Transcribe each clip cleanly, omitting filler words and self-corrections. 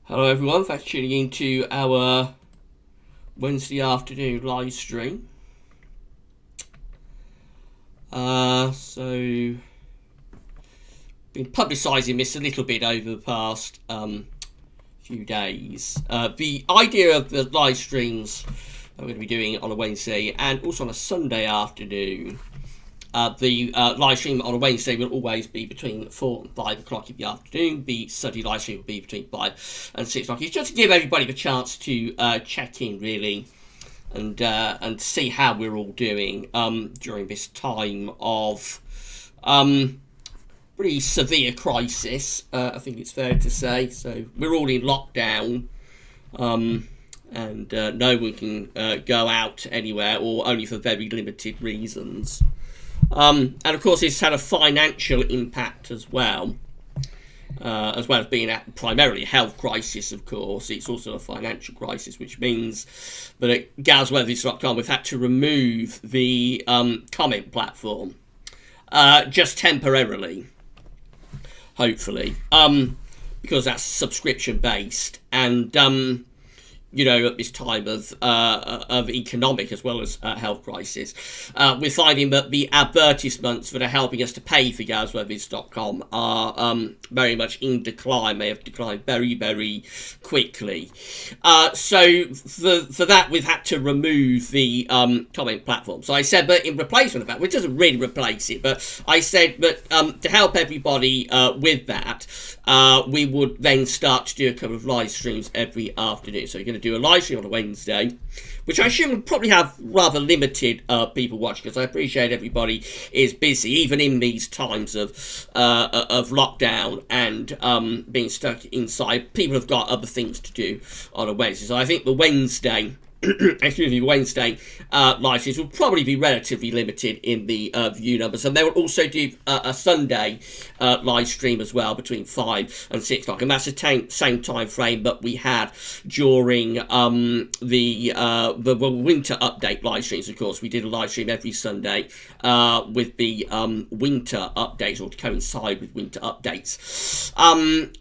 Hello everyone, thanks for tuning in to our Wednesday afternoon live stream. So been publicising this a little bit over the past few days. The idea of the live streams that we're going to be doing on a Wednesday and also on a Sunday afternoon. The live stream on a Wednesday will always be between 4 and 5 o'clock in the afternoon. The Sunday live stream will be between 5 and 6 o'clock. It's just to give everybody the chance to check in, really, and see how we're all doing during this time of pretty severe crisis, I think it's fair to say. So we're all in lockdown. And no one can go out anywhere, or only for very limited reasons. And of course, it's had a financial impact as well as being primarily a health crisis. Of course, it's also a financial crisis, which means that at galsworthies.com we've had to remove the comment platform just temporarily, hopefully, because that's subscription based, and at this time of economic as well as health crisis, we're finding that the advertisements that are helping us to pay for galsworthies.com are very much in decline. They have declined very, very quickly. So for that, we've had to remove the comment platform. So I said, but in replacement of that, which doesn't really replace it, but I said that to help everybody with that, we would then start to do a couple of live streams every afternoon. So you're going to do a live stream on a Wednesday, which I assume will probably have rather limited people watching, because I appreciate everybody is busy, even in these times of lockdown and being stuck inside. People have got other things to do on a Wednesday. So I think the Wednesday live streams will probably be relatively limited in the view numbers, and they will also do a Sunday live stream as well between 5 and 6 o'clock, and that's the same time frame that we had during the winter update live streams. Of course, we did a live stream every Sunday with the winter updates, or to coincide with winter updates,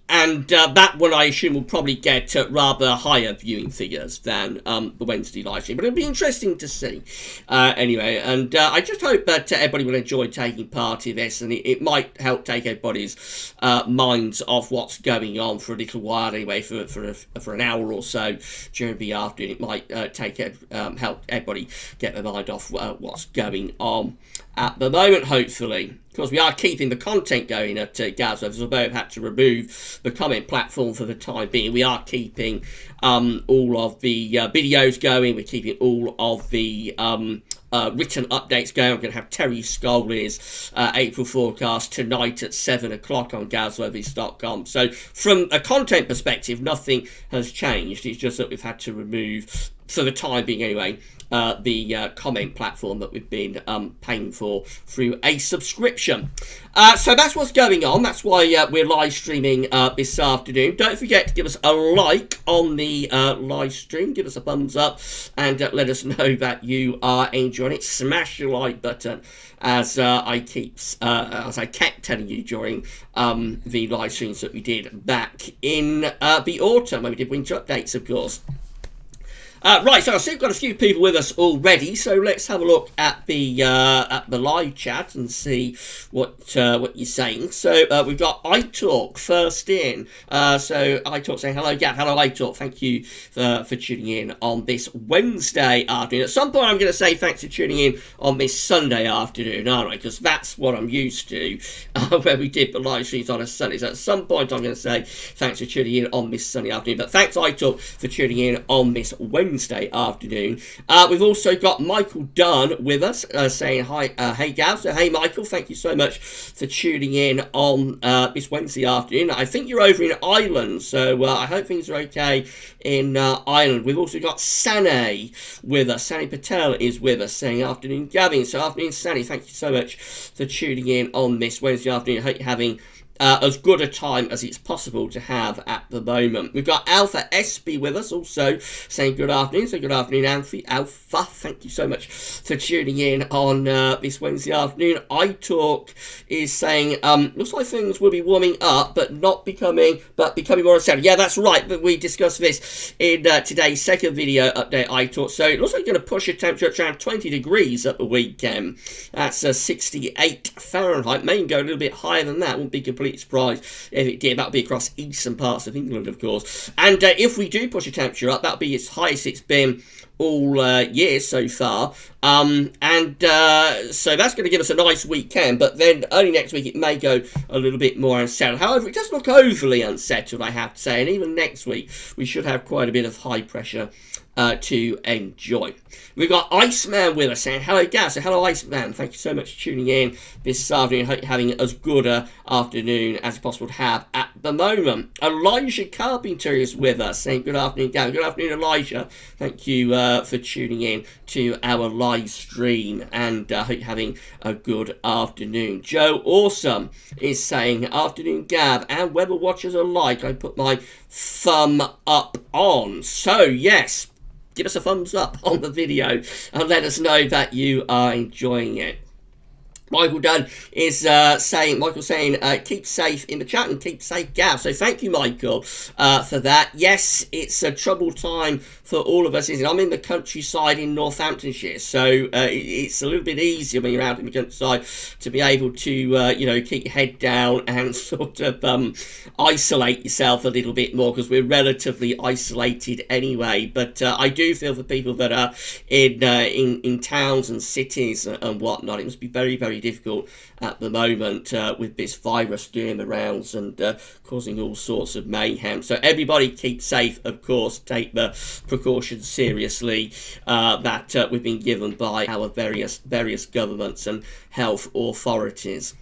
and that one I assume will probably get rather higher viewing figures than the Wednesday live stream, but it'll be interesting to see anyway. And I just hope that everybody will enjoy taking part in this, and it might help take everybody's minds off what's going on for a little while anyway, for an hour or so during the afternoon. It might help everybody get their mind off what's going on at the moment, hopefully. Of course, we are keeping the content going at Galsworthies, although we've had to remove the comment platform for the time being. We are keeping all of the videos going. We're keeping all of the written updates going. I'm going to have Terry Scully's April forecast tonight at 7 o'clock on galsworthies.com. So from a content perspective, nothing has changed. It's just that we've had to remove, for the time being anyway, the comment platform that we've been paying for through a subscription. So that's what's going on. That's why we're live streaming this afternoon. Don't forget to give us a like on the live stream. Give us a thumbs up and let us know that you are enjoying it. Smash the like button, as I kept telling you during the live streams that we did back in the autumn when we did winter updates, of course. Right, so I see we've got a few people with us already, so let's have a look at the live chat and see what you're saying. So we've got iTalk first in. So iTalk saying, hello Gav, hello iTalk, thank you for tuning in on this Wednesday afternoon. At some point I'm going to say thanks for tuning in on this Sunday afternoon, aren't I? Because that's what I'm used to, where we did the live streams on a Sunday. So at some point I'm going to say thanks for tuning in on this Sunday afternoon. But thanks iTalk for tuning in on this Wednesday afternoon. We've also got Michael Dunn with us saying hi, hey Gav. So hey Michael, thank you so much for tuning in on this Wednesday afternoon. I think you're over in Ireland, so I hope things are okay in Ireland. We've also got Sane with us. Sani Patel is with us saying afternoon Gavin. So afternoon Sani, thank you so much for tuning in on this Wednesday afternoon. I hope you're having as good a time as it's possible to have at the moment. We've got Alpha SB with us also saying good afternoon. So good afternoon, Alpha. Thank you so much for tuning in on this Wednesday afternoon. iTalk is saying, looks like things will be warming up, but becoming more unsettled. Yeah, that's right. But we discussed this in today's second video update, iTalk. So it looks like you're going to push a temperature at around 20 degrees at the weekend. That's 68 Fahrenheit. May go a little bit higher than that. Wouldn't be completely surprised if it did. That would be across eastern parts of England, of course. And if we do push a temperature up, that'll be its highest it's been all year so far. So that's going to give us a nice weekend, but then early next week it may go a little bit more unsettled. However, it doesn't look overly unsettled, I have to say, and even next week we should have quite a bit of high pressure to enjoy. We've got Iceman with us saying hello, Gav. So hello, Iceman. Thank you so much for tuning in this afternoon. Hope you're having as good an afternoon as possible to have at the moment. Elijah Carpenter is with us saying good afternoon, Gav. Good afternoon, Elijah. Thank you for tuning in to our live stream, and hope you're having a good afternoon. Joe Awesome is saying afternoon, Gav, and weather watchers alike. I put my thumb up on. So yes, give us a thumbs up on the video and let us know that you are enjoying it. Michael Dunn is saying, keep safe in the chat and keep safe, Gav. So thank you, Michael, for that. Yes, it's a troubled time for all of us, isn't it? I'm in the countryside in Northamptonshire, so it's a little bit easier when you're out in the countryside to be able to, keep your head down and sort of isolate yourself a little bit more, because we're relatively isolated anyway. But I do feel for people that are in towns and cities and whatnot. It must be very, very difficult at the moment with this virus doing the rounds and causing all sorts of mayhem. So everybody keep safe, of course. Take the precautions seriously that we've been given by our various governments and health authorities.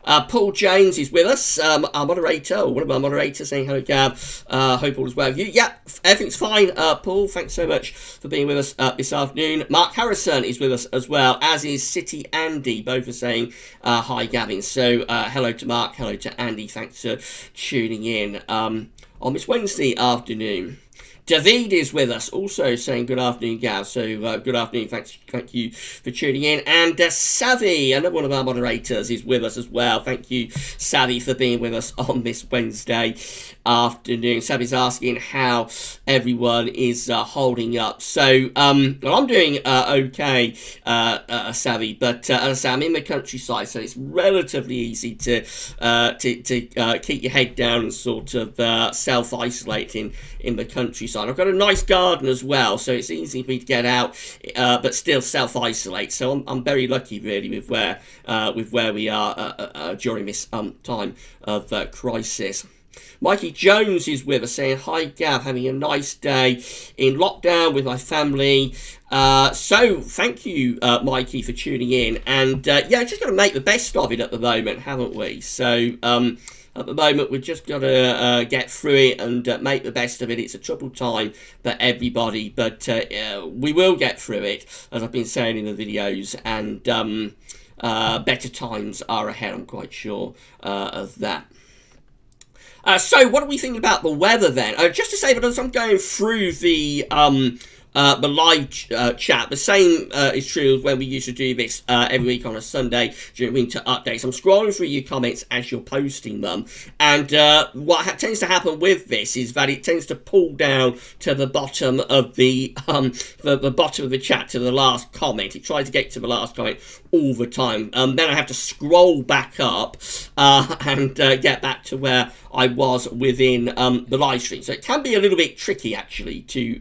Paul James is with us, our moderator, or one of our moderators, saying hello, Gav. Hope all is well with you. Yeah, everything's fine, Paul. Thanks so much for being with us this afternoon. Mark Harrison is with us as well, as is City Andy. Both are saying hi, Gavin. So hello to Mark, hello to Andy. Thanks for tuning in on this Wednesday afternoon. David is with us, also saying good afternoon, Gav. So good afternoon, thank you for tuning in. And Savvy, another one of our moderators, is with us as well. Thank you, Savvy, for being with us on this Wednesday afternoon. Savvy's asking how everyone is holding up. So I'm doing okay, Savvy, but as I say, I'm in the countryside, so it's relatively easy to keep your head down and sort of self-isolating in the countryside. I've got a nice garden as well, so it's easy for me to get out, but still self-isolate. So I'm very lucky, really, with where we are during this time of crisis. Mikey Jones is with us saying, hi, Gav, having a nice day in lockdown with my family. So thank you, Mikey, for tuning in. And just got to make the best of it at the moment, haven't we? So at the moment, we've just got to get through it and make the best of it. It's a troubled time for everybody, but we will get through it, as I've been saying in the videos, and better times are ahead, I'm quite sure of that. So what are we thinking about the weather then? Just to say that as I'm going through the live chat, the same is true as when we used to do this every week on a Sunday during winter updates. I'm scrolling through your comments as you're posting them, and what tends to happen with this is that it tends to pull down to the bottom of the bottom of the chat, to the last comment. It tries to get to the last comment all the time. Then I have to scroll back up and get back to where I was within the live stream. So it can be a little bit tricky, actually, to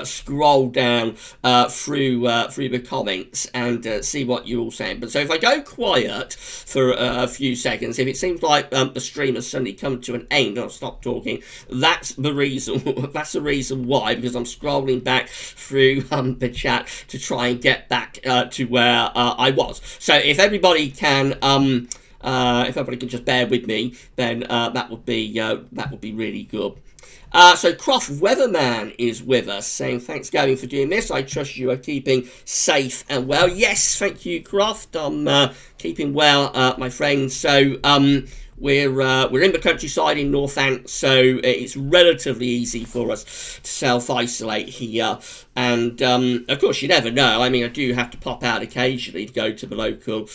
scroll down through the comments and see what you're all saying. But so if I go quiet for a few seconds, if it seems like the stream has suddenly come to an end and I'll stop talking, that's the reason. That's the reason why, because I'm scrolling back through the chat to try and get back to where I was. So if everybody can just bear with me, then that would be really good. So Croft Weatherman is with us, saying, thanks, Gavin, for doing this. I trust you are keeping safe and well. Yes, thank you, Croft. I'm keeping well, my friend. So we're in the countryside in Northants, so it's relatively easy for us to self-isolate here. And of course, you never know. I mean, I do have to pop out occasionally to go to the local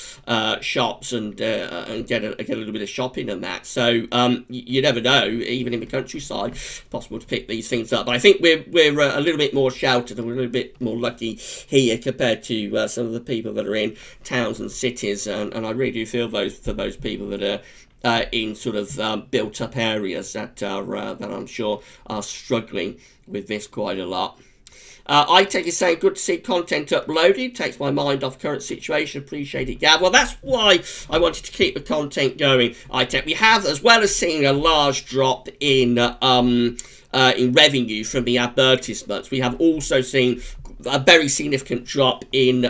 shops and get a little bit of shopping and that. So you never know. Even in the countryside, it's possible to pick these things up. But I think we're a little bit more sheltered and we're a little bit more lucky here compared to some of the people that are in towns and cities. And I really do feel for those people that are in sort of built-up areas that I'm sure are struggling with this quite a lot. I take it saying, good to see content uploaded. Takes my mind off current situation. Appreciate it, Gab. Well, that's why I wanted to keep the content going. We have, as well as seeing a large drop in revenue from the advertisements, we have also seen a very significant drop in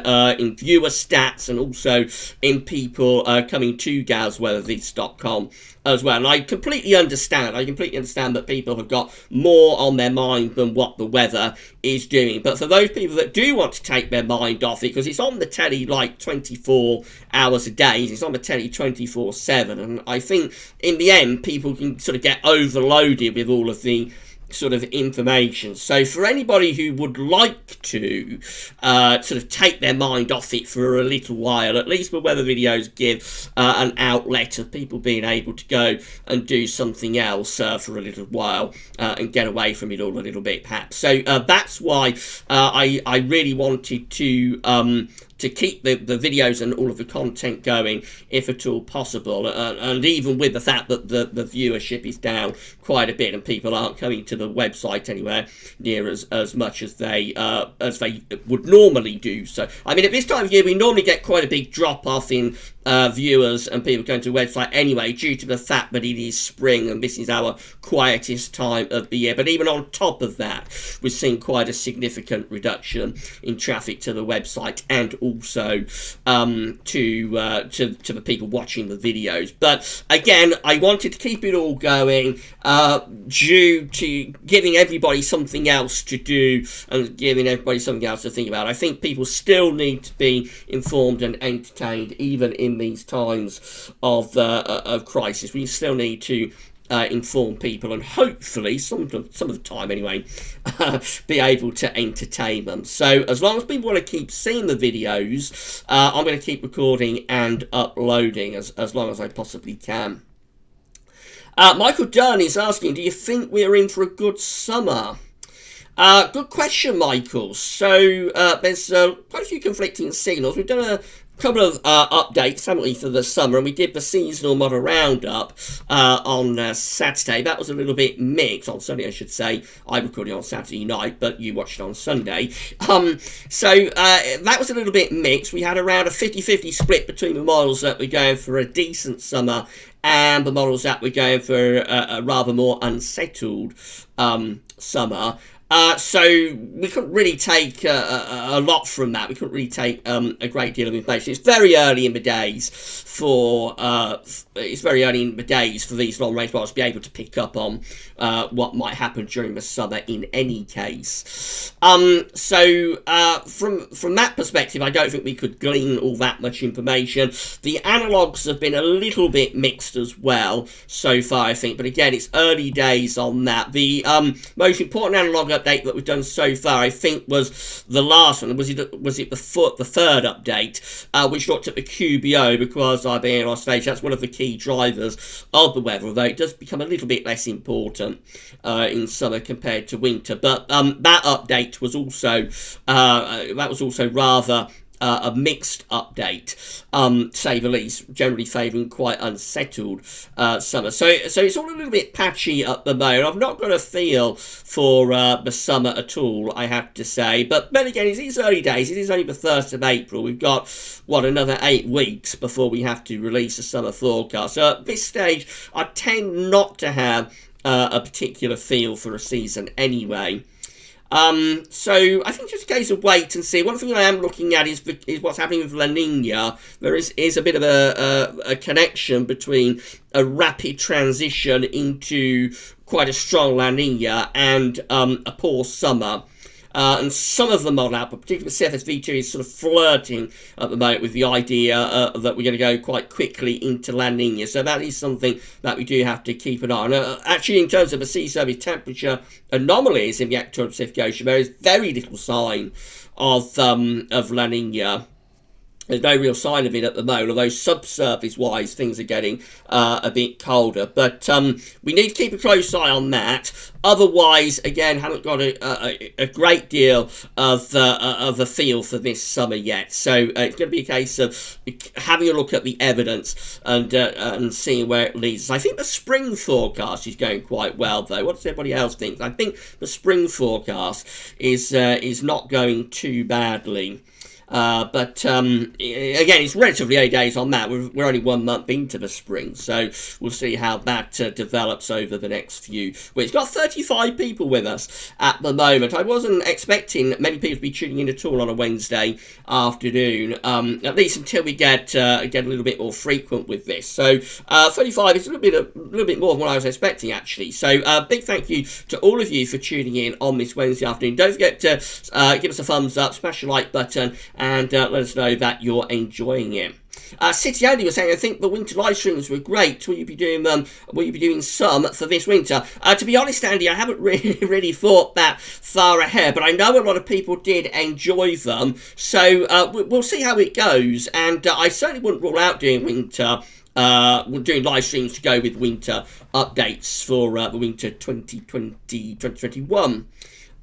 viewer stats and also in people coming to gazweatherthis.com as well. And I completely understand that people have got more on their mind than what the weather is doing. But for those people that do want to take their mind off it, because it's on the telly like 24 hours a day, it's on the telly 24/7, and I think in the end people can sort of get overloaded with all of the sort of information. So for anybody who would like to sort of take their mind off it for a little while, at least the weather videos give an outlet of people being able to go and do something else for a little while and get away from it all a little bit, perhaps. So that's why I really wanted to keep the videos and all of the content going, if at all possible, and even with the fact that the viewership is down quite a bit and people aren't coming to the website anywhere near as much as they would normally do. So, I mean, at this time of year, we normally get quite a big drop-off in viewers and people going to the website anyway, due to the fact that it is spring and this is our quietest time of the year. But even on top of that, we're seeing quite a significant reduction in traffic to the website and also to the people watching the videos. But again, I wanted to keep it all going due to giving everybody something else to do and giving everybody something else to think about. I think people still need to be informed and entertained even in these times of crisis. We still need to inform people and hopefully some of the time anyway be able to entertain them. So as long as people want to keep seeing the videos, I'm going to keep recording and uploading as long as I possibly can. Michael Dunn is asking, do you think we're in for a good summer? Good question, Michael. So there's quite a few conflicting signals. We've done a couple of updates, haven't we, for the summer, and we did the seasonal model roundup on Saturday. That was a little bit mixed, on Sunday I should say. I recorded on Saturday night, but you watched it on Sunday. So that was a little bit mixed. We had around a 50-50 split between the models that were going for a decent summer and the models that were going for a rather more unsettled summer. So we couldn't really take a lot from that. We couldn't really take a great deal of information. It's very early in the days for these long range models to be able to pick up on what might happen during the summer in any case. So from that perspective, I don't think we could glean all that much information. The analogues have been a little bit mixed as well so far, I think. But again, it's early days on that. The most important analogue update that we've done so far, I think, was the last one. Was it the third update, which looked at the QBO, because I being in Australia, that's one of the key drivers of the weather, although it does become a little bit less important in summer compared to winter. But that update was also rather a mixed update, to say the least, generally favouring quite unsettled summer. So it's all a little bit patchy at the moment. I've not got a feel for the summer at all, I have to say. But then again, it is early days. It is only the 1st of April. We've got, another 8 weeks before we have to release a summer forecast. So at this stage, I tend not to have a particular feel for a season anyway. So I think just a case of wait and see. One thing I am looking at is what's happening with La Nina. There is a bit of a connection between a rapid transition into quite a strong La Nina and a poor summer. and some of the model output, particularly CFSV2, is sort of flirting at the moment with the idea that we're going to go quite quickly into La Nina. So that is something that we do have to keep an eye on. Actually, in terms of the sea surface temperature anomalies in the equatorial Pacific Ocean, there is very little sign of La Nina. There's no real sign of it at the moment, although subsurface-wise things are getting a bit colder. But we need to keep a close eye on that. Otherwise, again, haven't got a great deal of a feel for this summer yet. So it's going to be a case of having a look at the evidence and seeing where it leads us. I think the spring forecast is going quite well, though. What does everybody else think? I think the spring forecast is not going too badly. But again, it's relatively early days on that. We're only 1 month into the spring, so we'll see how that develops over the next few weeks. Got 35 people with us at the moment. I wasn't expecting many people to be tuning in at all on a Wednesday afternoon, at least until we get a little bit more frequent with this. So 35 is a little bit more than what I was expecting, actually. So big thank you to all of you for tuning in on this Wednesday afternoon. Don't forget to give us a thumbs up, smash the like button, and let us know that you're enjoying it. City Andy was saying, I think the winter live streams were great. Will you be doing some for this winter? To be honest, Andy, I haven't really thought that far ahead, but I know a lot of people did enjoy them. So we'll see how it goes. And I certainly wouldn't rule out doing winter. We're doing live streams to go with winter updates for the winter 2020-2021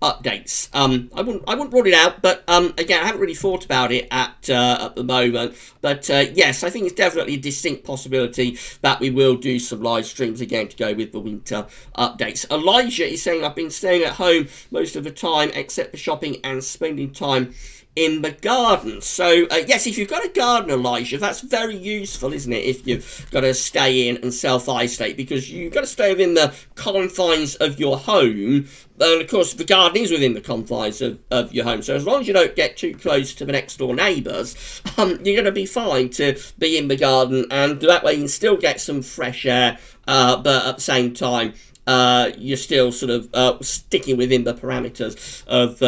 updates. I wouldn't rule it out, but again, I haven't really thought about it at the moment. But yes, I think it's definitely a distinct possibility that we will do some live streams again to go with the winter updates. Elijah is saying, I've been staying at home most of the time except for shopping and spending time in the garden. So yes, if you've got a garden, Elijah, that's very useful, isn't it? If you've got to stay in and self-isolate, because you've got to stay within the confines of your home. And of course, the garden is within the confines of your home. So as long as you don't get too close to the next door neighbours, you're going to be fine to be in the garden, and that way you can still get some fresh air, but at the same time, you're still sort of sticking within the parameters of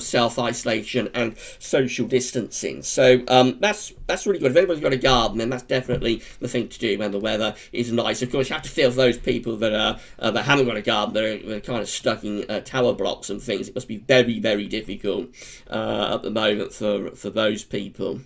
self-isolation and social distancing. So that's really good. If anybody's got a garden, then that's definitely the thing to do when the weather is nice. Of course, you have to feel for those people that haven't got a garden, they're kind of stuck in tower blocks and things. It must be very, very difficult at the moment for those people.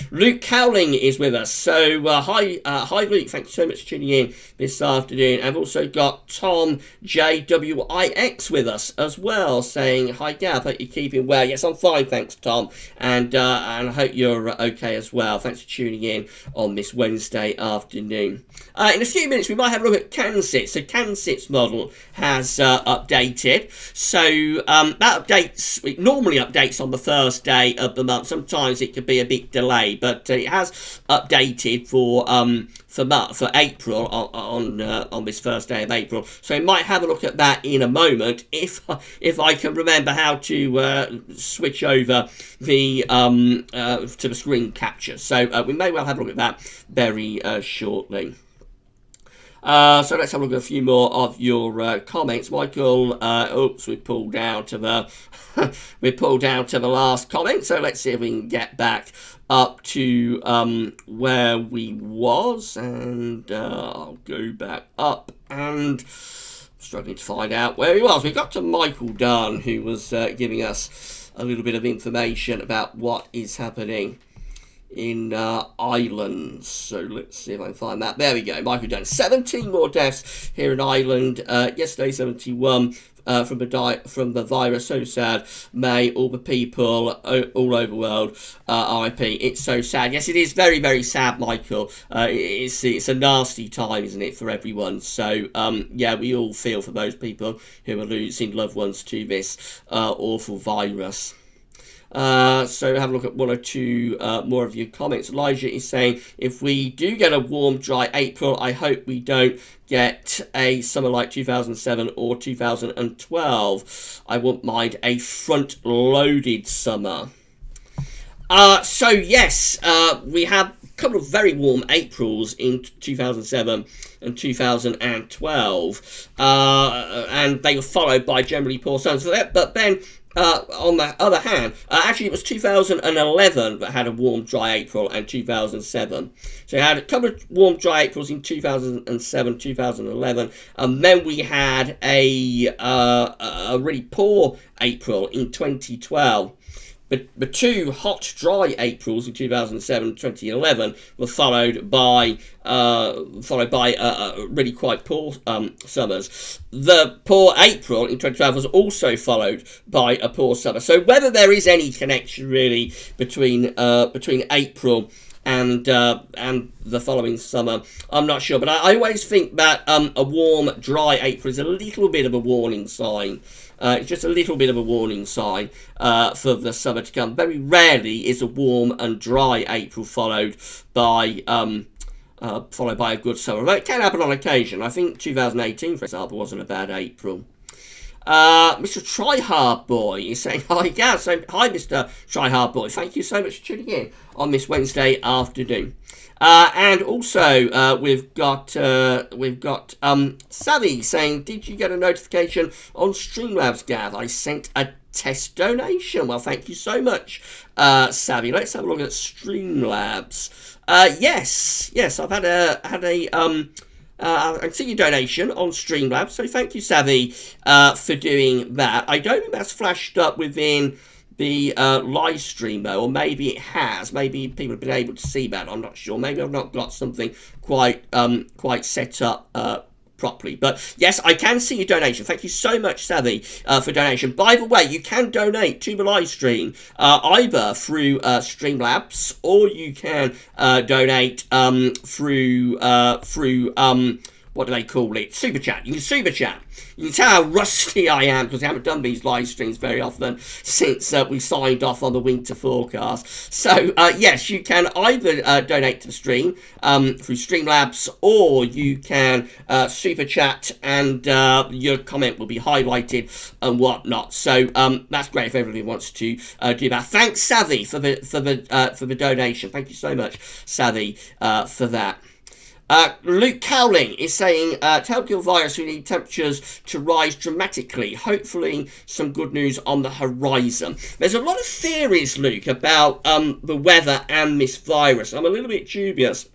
Luke Cowling is with us. So hi Luke, thank you so much for tuning in this afternoon. I've also got Tom JWIX with us as well, saying hi Gav, hope you're keeping well. Yes, I'm fine, thanks Tom, and I hope you're okay as well. Thanks for tuning in on this Wednesday afternoon. In a few minutes we might have a look at CanSIT. So CanSIT's model has updated. So that updates, it normally updates on the first day of the month. Sometimes it could be a bit delayed, but it has updated for April on this first day of April. So we might have a look at that in a moment if I can remember how to switch over the to the screen capture. So we may well have a look at that very shortly. So let's have a look at a few more of your comments. Michael, oops, we pulled down to the last comment. So let's see if we can get back up to where we was, and I'll go back up and struggling to find out where he was. We got to Michael Dunn, who was giving us a little bit of information about what is happening in Ireland. So let's see if I can find that. There we go. Michael Dunn. 17 more deaths here in Ireland. Yesterday, 71 from the virus. So sad. May all the people all over the world RIP. It's so sad. Yes, it is very, very sad, Michael. It's a nasty time, isn't it, for everyone? So yeah, we all feel for those people who are losing loved ones to this awful virus. So have a look at one or two more of your comments. Elijah is saying, if we do get a warm, dry April, I hope we don't get a summer like 2007 or 2012. I wouldn't mind a front-loaded summer. So yes, we had a couple of very warm Aprils in 2007 and 2012, and they were followed by generally poor summers. But then on the other hand, actually it was 2011 that had a warm, dry April, and 2007. So you had a couple of warm, dry Aprils in 2007, 2011, and then we had a really poor April in 2012. But the two hot, dry Aprils in 2007 and 2011 were followed by really quite poor summers. The poor April in 2012 was also followed by a poor summer. So whether there is any connection really between April and the following summer, I'm not sure. But I always think that a warm, dry April is a little bit of a warning sign. It's just a little bit of a warning sign for the summer to come. Very rarely is a warm and dry April followed by a good summer. But it can happen on occasion. I think 2018, for example, wasn't a bad April. Mr. Tryhard Boy is saying hi, yeah. So hi, Mr. Tryhard Boy. Thank you so much for tuning in on this Wednesday afternoon. And also we've got Savvy saying, did you get a notification on Streamlabs, Gav? I sent a test donation. Well, thank you so much, Savvy. Let's have a look at Streamlabs. Yes, I've had a I can see your donation on Streamlabs, so thank you, Savvy, for doing that. I don't think that's flashed up within the live stream, though, or maybe it has. Maybe people have been able to see that. I'm not sure. Maybe I've not got something quite set up properly. But yes, I can see your donation. Thank you so much, Savvy, for donation. By the way, you can donate to the live stream either through Streamlabs, or you can donate through what do they call it? Super Chat. You can Super Chat. You can tell how rusty I am because I haven't done these live streams very often since we signed off on the winter forecast. So, yes, you can either donate to the stream through Streamlabs, or you can Super Chat, and your comment will be highlighted and whatnot. So, that's great if everybody wants to do that. Thanks, Savvy, for the donation. Thank you so much, Savvy, for that. Luke Cowling is saying, to help kill virus, we need temperatures to rise dramatically. Hopefully, some good news on the horizon. There's a lot of theories, Luke, about the weather and this virus. I'm a little bit dubious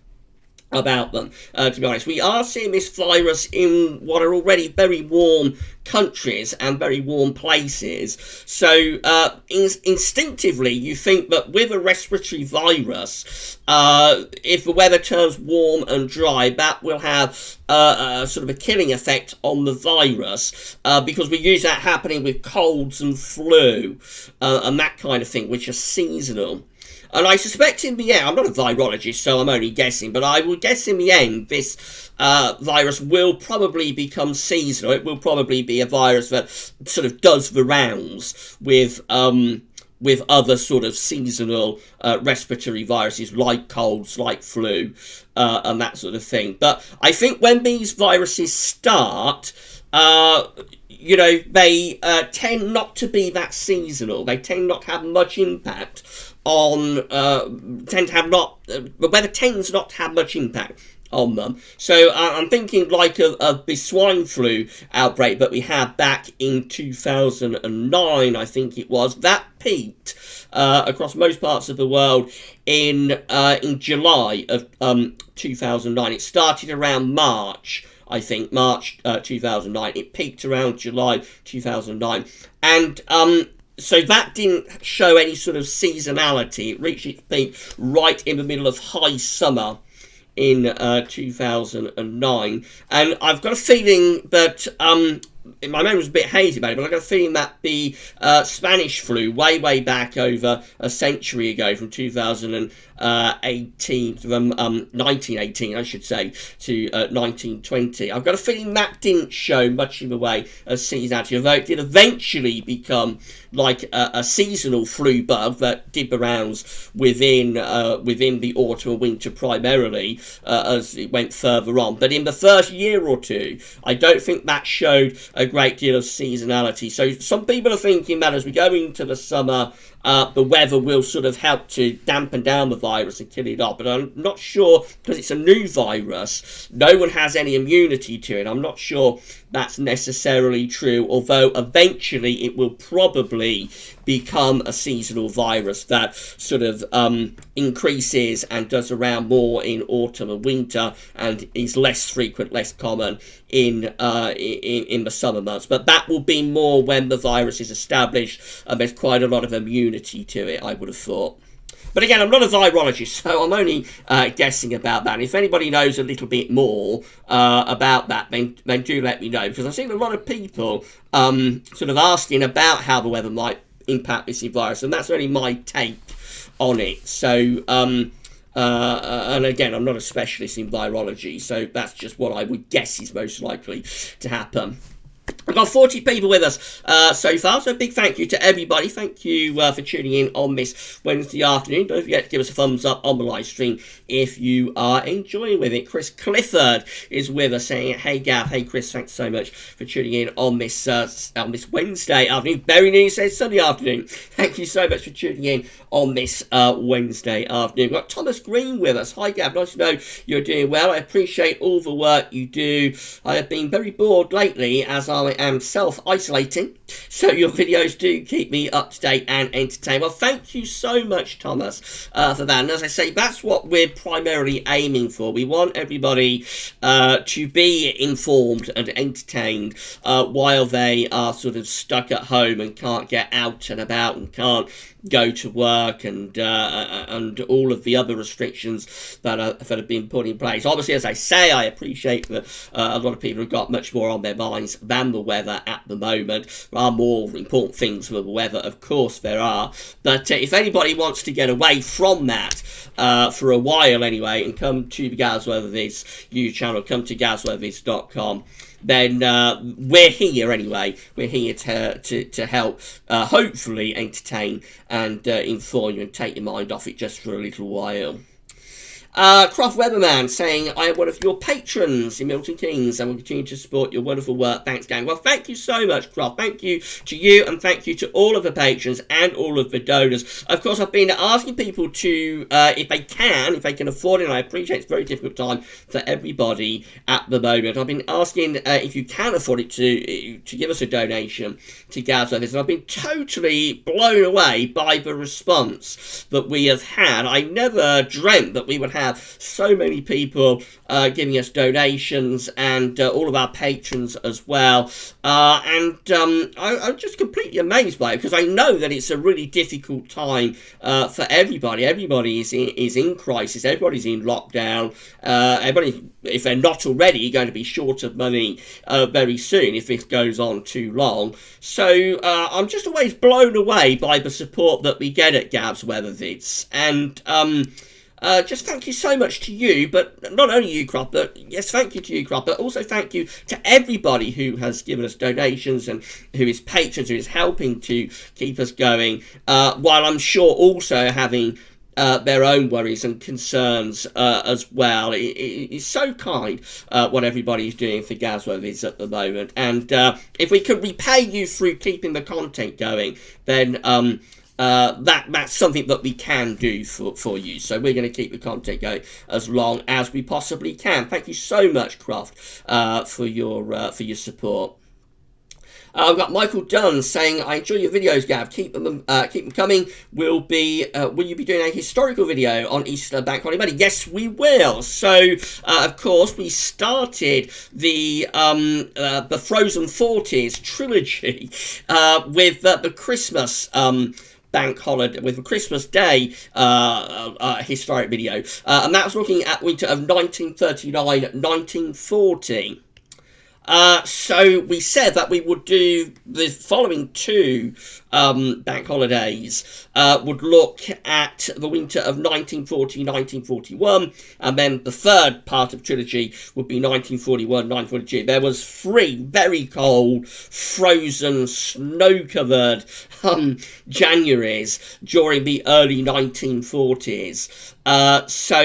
about them, to be honest. We are seeing this virus in what are already very warm countries and very warm places. So instinctively you think that with a respiratory virus, if the weather turns warm and dry, that will have sort of a killing effect on the virus, because we use that happening with colds and flu and that kind of thing, which are seasonal. And I suspect in the end, I'm not a virologist, so I'm only guessing, but I will guess in the end this virus will probably become seasonal. It will probably be a virus that sort of does the rounds with other sort of seasonal respiratory viruses like colds, like flu, and that sort of thing. But I think when these viruses start, they tend not to be that seasonal. They tend not to have much impact on, the weather tends not to have much impact on them. So I'm thinking like of the swine flu outbreak that we had back in 2009, I think it was. That peaked across most parts of the world in July of 2009. It started around March. I think March 2009. It peaked around July 2009, and so that didn't show any sort of seasonality. It reached its peak right in the middle of high summer in 2009, and I've got a feeling that my memory's a bit hazy about it, but I've got a feeling that the Spanish flu way back over a century ago, from 2018 from 1918, I should say, to 1920. I've got a feeling that didn't show much in the way of seasonality, although it did eventually become like a seasonal flu bug that did the rounds within the autumn and winter primarily, as it went further on. But in the first year or two, I don't think that showed a great deal of seasonality. So some people are thinking that as we go into the summer, the weather will sort of help to dampen down the virus and kill it off. But I'm not sure, because it's a new virus, no one has any immunity to it. I'm not sure that's necessarily true, although eventually it will probably become a seasonal virus that sort of increases and does around more in autumn and winter, and is less frequent, less common in the summer months. But that will be more when the virus is established and there's quite a lot of immunity to it, I would have thought. But again, I'm not a virologist, so I'm only guessing about that. And if anybody knows a little bit more about that, then do let me know, because I've seen a lot of people sort of asking about how the weather might impact this virus, and that's only my take on it. So, and again, I'm not a specialist in virology, so that's just what I would guess is most likely to happen. We've got 40 people with us so far, so a big thank you to everybody. Thank you for tuning in on this Wednesday afternoon. Don't forget to give us a thumbs up on the live stream if you are enjoying with it. Chris Clifford is with us saying, hey Gav, hey Chris, thanks so much for tuning in on this Wednesday afternoon. Barry News says Sunday afternoon. Thank you so much for tuning in on this Wednesday afternoon. We've got Thomas Green with us. Hi Gav, nice to know you're doing well. I appreciate all the work you do. I have been very bored lately as I am self-isolating, so your videos do keep me up to date and entertained. Well, thank you so much, Thomas, for that. And as I say, that's what we're primarily aiming for. We want everybody to be informed and entertained while they are sort of stuck at home and can't get out and about and can't go to work and all of the other restrictions that have been put in place. Obviously, as I say, I appreciate that a lot of people have got much more on their minds than the weather at the moment. There are more important things than the weather, of course there are. But if anybody wants to get away from that for a while anyway, and come to the Gav's Weather Vids YouTube channel, come to gavsweathervids.com, then we're here anyway. We're here to help, hopefully entertain and inform you and take your mind off it just for a little while. Croft Weatherman saying, I am one of your patrons in Milton Keynes and will continue to support your wonderful work. Thanks, gang. Well, thank you so much, Croft. Thank you to you, and thank you to all of the patrons and all of the donors. Of course, I've been asking people to, if they can afford it, and I appreciate it's a very difficult time for everybody at the moment. I've been asking if you can afford it to give us a donation to Gav's Service, and I've been totally blown away by the response that we have had. I never dreamt that we would have so many people giving us donations, and all of our patrons as well, and I'm just completely amazed by it, because I know that it's a really difficult time for everybody. Everybody is in crisis, everybody's in lockdown, everybody, if they're not already, going to be short of money very soon if this goes on too long. So I'm just always blown away by the support that we get at Gav's Weather Vids, and just thank you so much to you, but not only you, Croft, but yes, thank you to you, Croft, but also thank you to everybody who has given us donations and who is patrons, who is helping to keep us going, while I'm sure also having their own worries and concerns as well. It's so kind what everybody's doing for Gav's Weather Vids at the moment, and if we could repay you through keeping the content going, then that's something that we can do for you. So we're going to keep the content going as long as we possibly can. Thank you so much, Croft, for your support. We've got Michael Dunn saying, I enjoy your videos, Gav. Keep them coming. Will you be doing a historical video on Easter Bank Holiday Monday? Yes, we will. So, of course, we started the Frozen 40s trilogy with the Christmas bank holiday, with a Christmas Day historic video, and that was looking at winter of 1939-1940. So we said that we would do the following two bank holidays, would look at the winter of 1940-1941, and then the third part of trilogy would be 1941-1942. There was 3 very cold, frozen, snow-covered Januaries during the early 1940s. So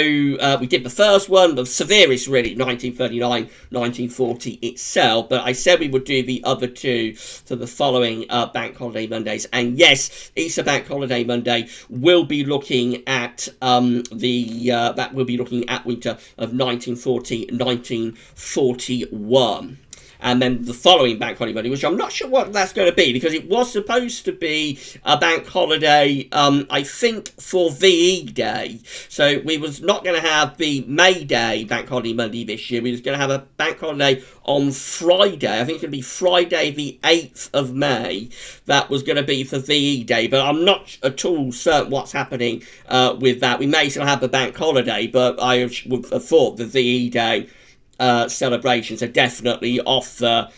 we did the first one, the severest really, 1939-1940 itself, but I said we would do the other two for the following bank holiday Monday holidays. And yes, Easter Bank Holiday Monday will be looking at that will be looking at winter of 1940-1941. And then the following Bank Holiday Monday, which I'm not sure what that's going to be, because it was supposed to be a bank holiday, I think, for VE Day. So we was not going to have the May Day Bank Holiday Monday this year. We was going to have a bank holiday on Friday. I think it's going to be Friday the 8th of May. That was going to be for VE Day, but I'm not at all certain what's happening with that. We may still have the bank holiday, but I would have thought the VE Day celebrations are definitely off the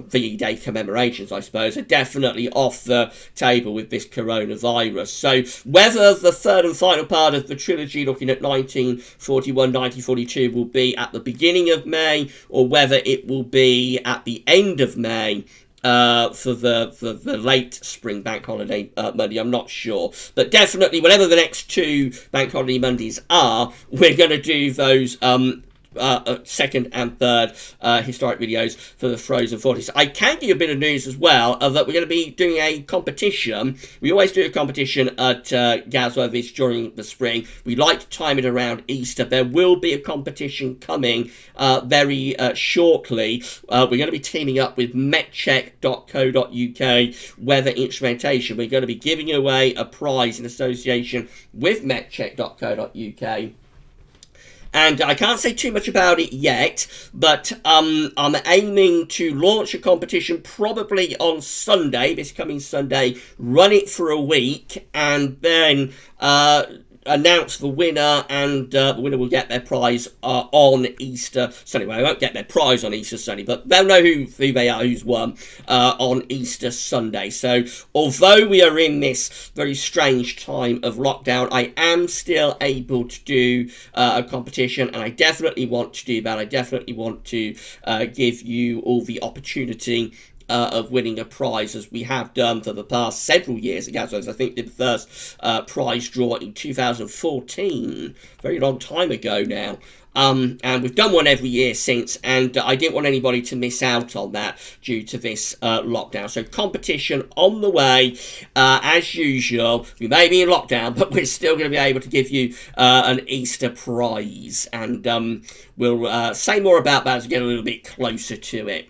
VE Day commemorations, I suppose, are definitely off the table with this coronavirus. So whether the third and final part of the trilogy looking at 1941-1942 will be at the beginning of May, or whether it will be at the end of May, for the late spring bank holiday Monday, I'm not sure. But definitely, whatever the next two bank holiday Mondays are, we're going to do those second and third historic videos for the Frozen 40s. I can give you a bit of news as well, that we're going to be doing a competition. We always do a competition at Gasworthy's during the spring. We like to time it around Easter. There will be a competition coming very shortly. We're going to be teaming up with metcheck.co.uk Weather Instrumentation. We're going to be giving away a prize in association with metcheck.co.uk. And I can't say too much about it yet, but I'm aiming to launch a competition probably on Sunday, this coming Sunday, run it for a week, and then announce the winner, and the winner will get their prize on Easter Sunday. Well, they won't get their prize on Easter Sunday, but they'll know who they are, who's won on Easter Sunday. So, although we are in this very strange time of lockdown, I am still able to do a competition, and I definitely want to do that. I definitely want to give you all the opportunity of winning a prize, as we have done for the past several years. Again, so I think did the first prize draw in 2014, very long time ago now. And we've done one every year since, and I didn't want anybody to miss out on that due to this lockdown. So competition on the way, as usual. We may be in lockdown, but we're still going to be able to give you an Easter prize, and we'll say more about that as we get a little bit closer to it.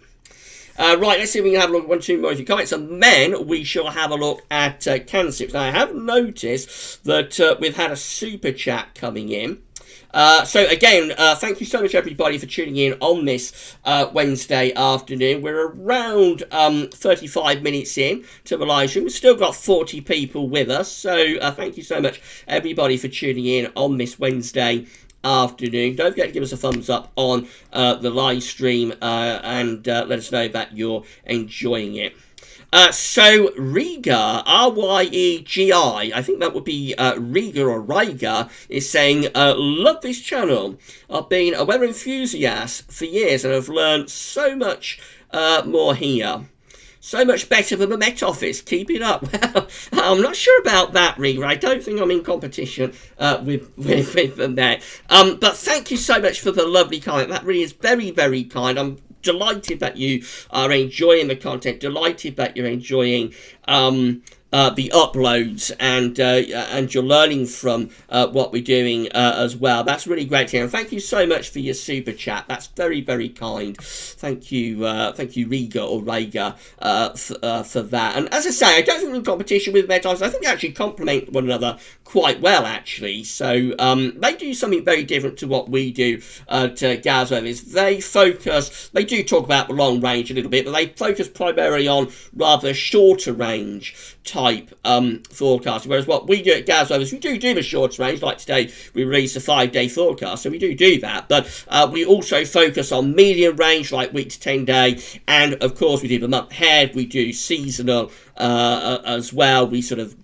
Right, let's see if we can have a look at one or two more of your comments, and then we shall have a look at Cansips. Now, I have noticed that we've had a super chat coming in. So again, thank you so much everybody for tuning in on this Wednesday afternoon. We're around 35 minutes in to the live stream. We've still got 40 people with us, so thank you so much everybody for tuning in on this Wednesday afternoon. Don't forget to give us a thumbs up on the live stream and let us know that you're enjoying it. So Riga, R-Y-E-G-I, I think that would be Riga or Riga, is saying, love this channel. I've been a weather enthusiast for years and I've learned so much more here. So much better than the Met Office. Keep it up. Well, I'm not sure about that, Riga. I don't think I'm in competition with the Met. But thank you so much for the lovely comment. That really is very, very kind. I'm delighted that you are enjoying the content. Delighted that you're enjoying the uploads, and you're learning from what we're doing as well. That's really great to hear. And thank you so much for your super chat. That's very, very kind. Thank you, Riga or Rega, for that. And as I say, I don't think we're in competition with Metos. I think they actually complement one another quite well, actually. So they do something very different to what we do at Gasworth. Is they do talk about the long range a little bit, but they focus primarily on rather shorter range type forecasting, whereas what we do at Gasworth is we do the short range. Like today we release a 5-day forecast, so we do that, but we also focus on medium range, like week to 10 day, and of course we do the month ahead, we do seasonal as well. We sort of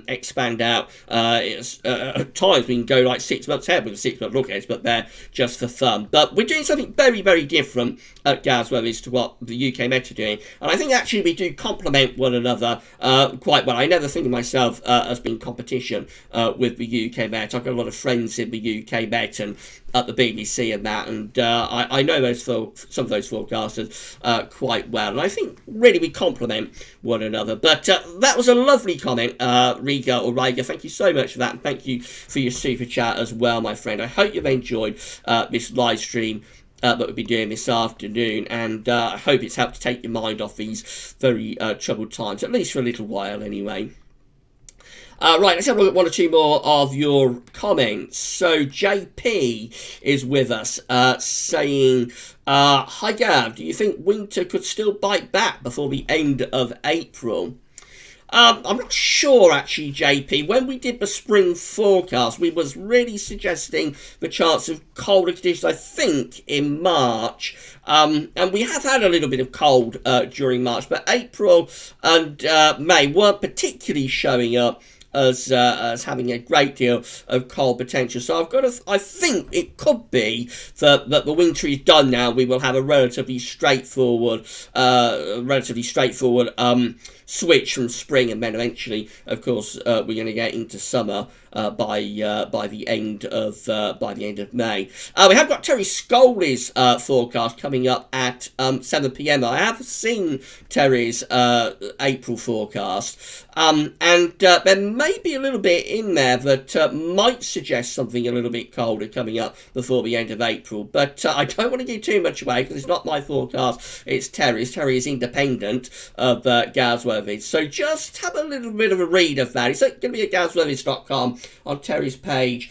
expand out. At times we can go like 6 months ahead with the 6 month look aheads, but they're just for fun. But we're doing something very, very different at Gasworthies to what the UK Met are doing, and I think actually we do complement one another quite well. I never think of myself as being competition with the UK Met. I've got a lot of friends in the UK Met and at the BBC and that, and I know some of those forecasters quite well, and I think really we complement one another. But that was a lovely comment, Riga or Riga. Thank you so much for that, and thank you for your super chat as well, my friend. I hope you've enjoyed this live stream that we'll be doing this afternoon, and I hope it's helped to take your mind off these very troubled times, at least for a little while anyway. Right, let's have a look at 1 or 2 more of your comments. So JP is with us saying, hi Gav, do you think winter could still bite back before the end of April? I'm not sure actually, JP. When we did the spring forecast, we was really suggesting the chance of colder conditions, I think, in March. And we have had a little bit of cold during March, but April and May weren't particularly showing up as having a great deal of cold potential. So I think it could be that the winter is done now. We will have a relatively straightforward switch from spring, and then eventually, of course, we're going to get into summer by the end of May. We have got Terry Scoley's forecast coming up at 7 p.m. I have seen Terry's April forecast, and there may be a little bit in there that might suggest something a little bit colder coming up before the end of April. But I don't want to give too much away because it's not my forecast. It's Terry's. Terry is independent of Gasworthies. So just have a little bit of a read of that. It's going to be at gasworthies.com on Terry's page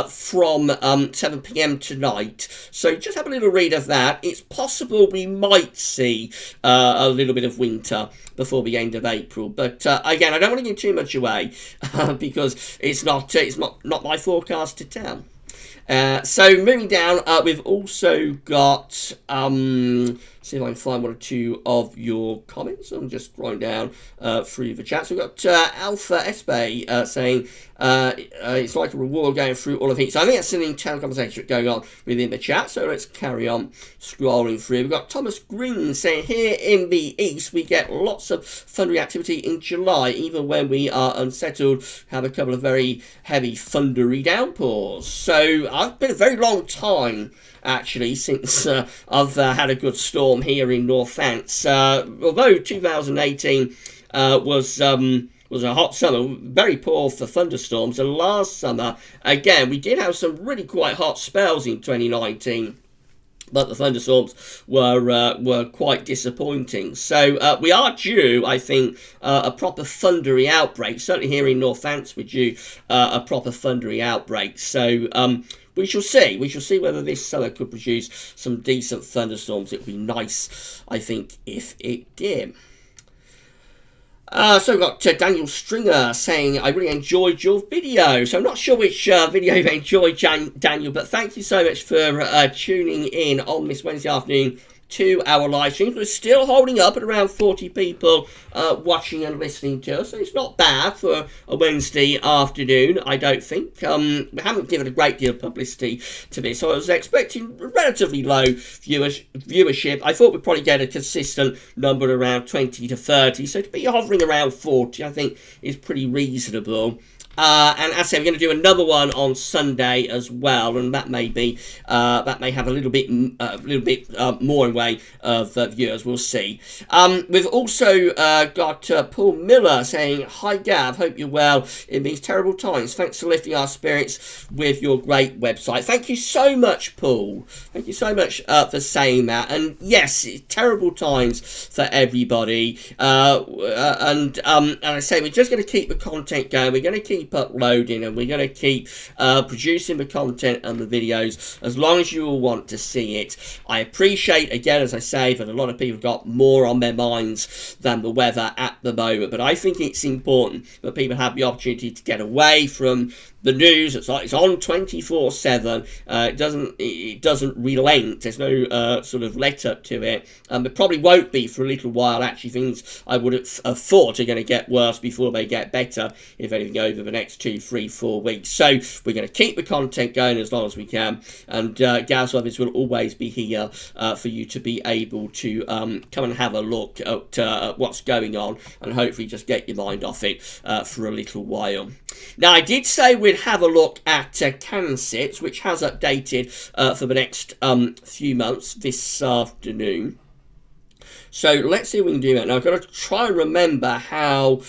from 7 p.m. tonight. So just have a little read of that. It's possible we might see a little bit of winter before the end of April. But again, I don't want to give too much away because it's not my forecast to tell. So moving down, we've also got, see if I can find 1 or 2 of your comments. I'm just scrolling down through the chat. So we've got Alpha Espe saying it's like a reward going through all of it. So I think that's an internal conversation going on within the chat. So let's carry on scrolling through. We've got Thomas Green saying, here in the east we get lots of thundery activity in July, even when we are unsettled, have a couple of very heavy thundery downpours. So I've been a very long time actually since I've had a good storm here in Northants. Although 2018 was a hot summer, very poor for thunderstorms, and last summer again we did have some really quite hot spells in 2019. But the thunderstorms were quite disappointing. So we are due, I think, a proper thundery outbreak. Certainly here in Northants we're due a proper thundery outbreak. So we shall see. We shall see whether this summer could produce some decent thunderstorms. It would be nice, I think, if it did. So we've got Daniel Stringer saying, I really enjoyed your video. So I'm not sure which video you enjoyed, Daniel, but thank you so much for tuning in on this Wednesday afternoon to our live streams. We're still holding up at around 40 people watching and listening to us, so it's not bad for a Wednesday afternoon, I don't think. We haven't given a great deal of publicity to this, so I was expecting relatively low viewership. I thought we'd probably get a consistent number around 20 to 30, so to be hovering around 40 I think is pretty reasonable. And as I say, we're going to do another one on Sunday as well, and that may have a little bit more in way of viewers. We'll see. We've also got Paul Miller saying, "Hi Gav, hope you're well in these terrible times. Thanks for lifting our spirits with your great website." Thank you so much, Paul. Thank you so much for saying that. And yes, it's terrible times for everybody. And I say we're just going to keep the content going. We're going to keep keep uploading, and we're going to keep producing the content and the videos as long as you all want to see it. I appreciate, again, as I say, that a lot of people have got more on their minds than the weather at the moment, but I think it's important that people have the opportunity to get away from the news. It's on 24/7. It doesn't relent. There's no sort of let up to it. It probably won't be for a little while. Actually, things I would have thought are going to get worse before they get better, if anything, over the next 2, 3, 4 weeks. So we're going to keep the content going as long as we can, and Gaz Lovers will always be here for you to be able to come and have a look at what's going on, and hopefully just get your mind off it for a little while. Now, I did say we'd have a look at CanSips, which has updated for the next few months this afternoon. So let's see if we can do that. Now, I've got to try and remember how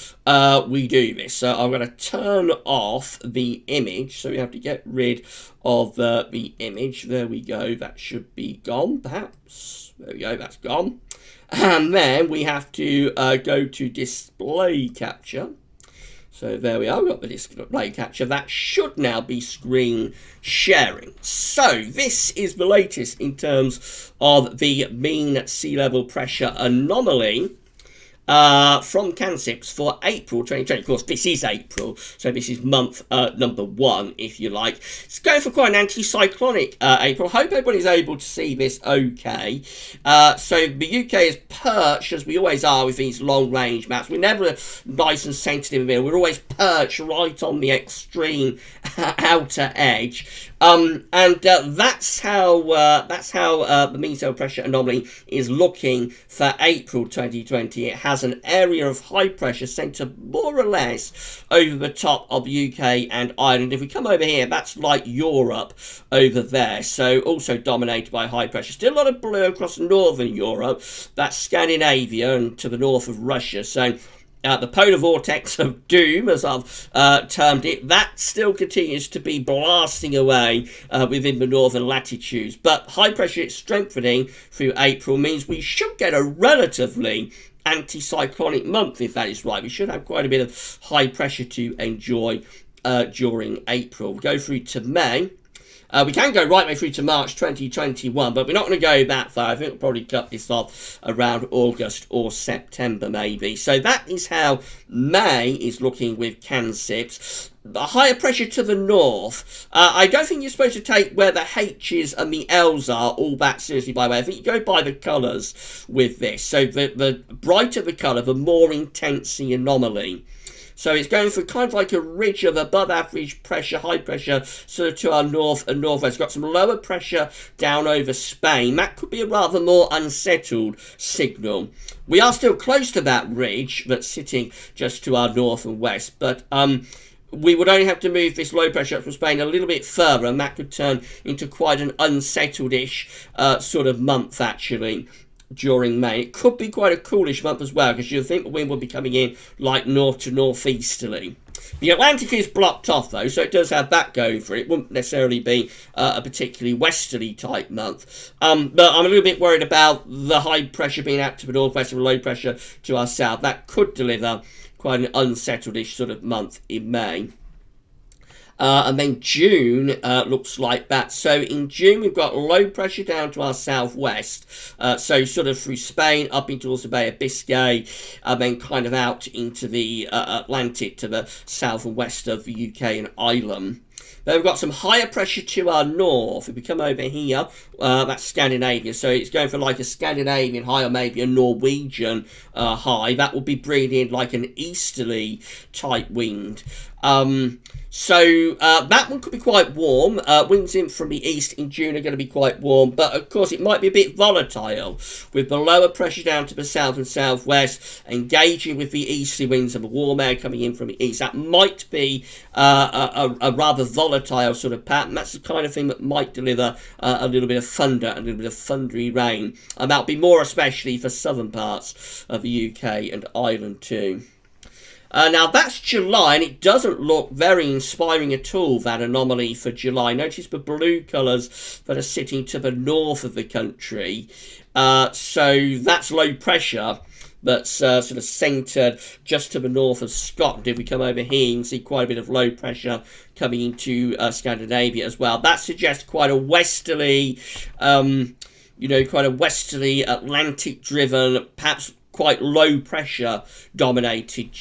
we do this. So I'm going to turn off the image. So we have to get rid of the image. There we go. That should be gone, perhaps. There we go. That's gone. And then we have to go to display capture. So there we are, we've got the display capture. That should now be screen sharing. So this is the latest in terms of the mean sea level pressure anomaly from CanSips for April 2020. Of course, this is April, so this is month number 1, if you like. It's going for quite an anticyclonic April. Hope everybody's able to see this okay. So the UK is perched, as we always are with these long-range maps. We're never nice and sensitive in the middle. We're always perched right on the extreme outer edge. That's how the mean sea level pressure anomaly is looking for April 2020. It has an area of high pressure centred more or less over the top of UK and Ireland. If we come over here, that's like Europe over there, so also dominated by high pressure. Still a lot of blue across northern Europe. That's Scandinavia and to the north of Russia. So the polar vortex of doom, as I've termed it, that still continues to be blasting away within the northern latitudes. But high pressure is strengthening through April means we should get a relatively anticyclonic month, if that is right. We should have quite a bit of high pressure to enjoy during April. We'll go through to May. We can go right way through to March 2021, but we're not going to go that far. I think we'll probably cut this off around August or September, maybe. So that is how May is looking with CanSips. The higher pressure to the north. I don't think you're supposed to take where the H's and the L's are all that seriously, by the way. I think you go by the colours with this. So the brighter the colour, the more intense the anomaly. So it's going for kind of like a ridge of above average pressure, high pressure, sort of to our north and northwest. Got some lower pressure down over Spain. That could be a rather more unsettled signal. We are still close to that ridge that's sitting just to our north and west, but we would only have to move this low pressure up from Spain a little bit further, and that could turn into quite an unsettled-ish sort of month, actually, during May. It could be quite a coolish month as well, because you'd think the wind would be coming in like north to northeasterly. The Atlantic is blocked off, though, so it does have that going for it. It wouldn't necessarily be a particularly westerly type month. But I'm a little bit worried about the high pressure being out to the northwest and low pressure to our south. That could deliver quite an unsettled-ish sort of month in May. And then June looks like that. So in June, we've got low pressure down to our southwest. So sort of through Spain, up into the Bay of Biscay, and then kind of out into the Atlantic to the south and west of the UK and Ireland. Then we've got some higher pressure to our north. If we come over here, that's Scandinavia. So it's going for like a Scandinavian high or maybe a Norwegian high. That will be bringing in like an easterly type wind. So that one could be quite warm. Winds in from the east in June are going to be quite warm, but of course it might be a bit volatile with the lower pressure down to the south and southwest engaging with the easterly winds and the warm air coming in from the east. That might be a rather volatile sort of pattern. That's the kind of thing that might deliver a little bit of thunder, a little bit of thundery rain, and that'll be more especially for southern parts of the UK and Ireland too. Now that's July, and it doesn't look very inspiring at all, that anomaly for July. Notice the blue colours that are sitting to the north of the country. So that's low pressure that's sort of centred just to the north of Scotland. If we come over here, you can see quite a bit of low pressure coming into Scandinavia as well. That suggests quite a westerly, quite a westerly Atlantic-driven, perhaps quite low pressure dominated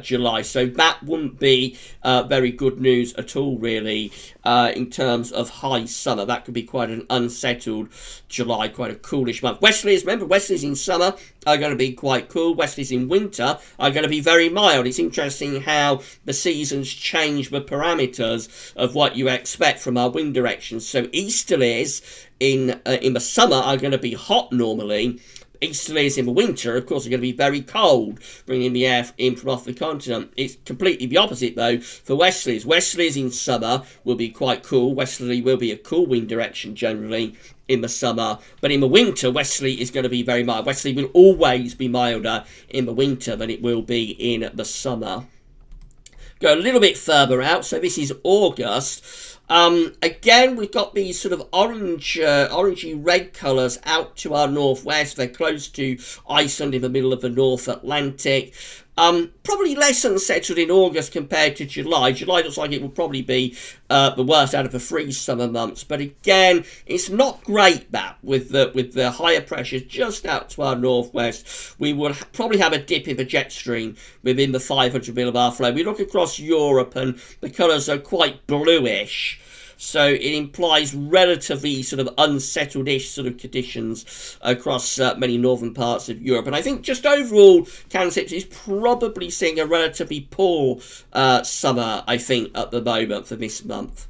July. So that wouldn't be very good news at all, really, in terms of high summer. That could be quite an unsettled July, quite a coolish month. Westerlies, remember, westerlies in summer are going to be quite cool. Westerlies in winter are going to be very mild. It's interesting how the seasons change the parameters of what you expect from our wind directions. So easterlies in the summer are going to be hot normally. Easterlies in the winter, of course, are going to be very cold, bringing the air in from off the continent. It's completely the opposite, though, for westerlies. Westerlies in summer will be quite cool. Westerly will be a cool wind direction generally in the summer, but in the winter, westerly is going to be very mild. Westerly will always be milder in the winter than it will be in the summer. Go a little bit further out, so this is August. Again, we've got these sort of orangey red colours out to our northwest. They're close to Iceland in the middle of the North Atlantic. Probably less unsettled in August compared to July. July looks like it will probably be the worst out of the 3 summer months. But again, it's not great that with the higher pressures just out to our northwest. We will probably have a dip in the jet stream within the 500 millibar flow. We look across Europe and the colours are quite bluish. So it implies relatively sort of unsettled-ish sort of conditions across many northern parts of Europe. And I think just overall, Cansips is probably seeing a relatively poor summer, I think, at the moment for this month.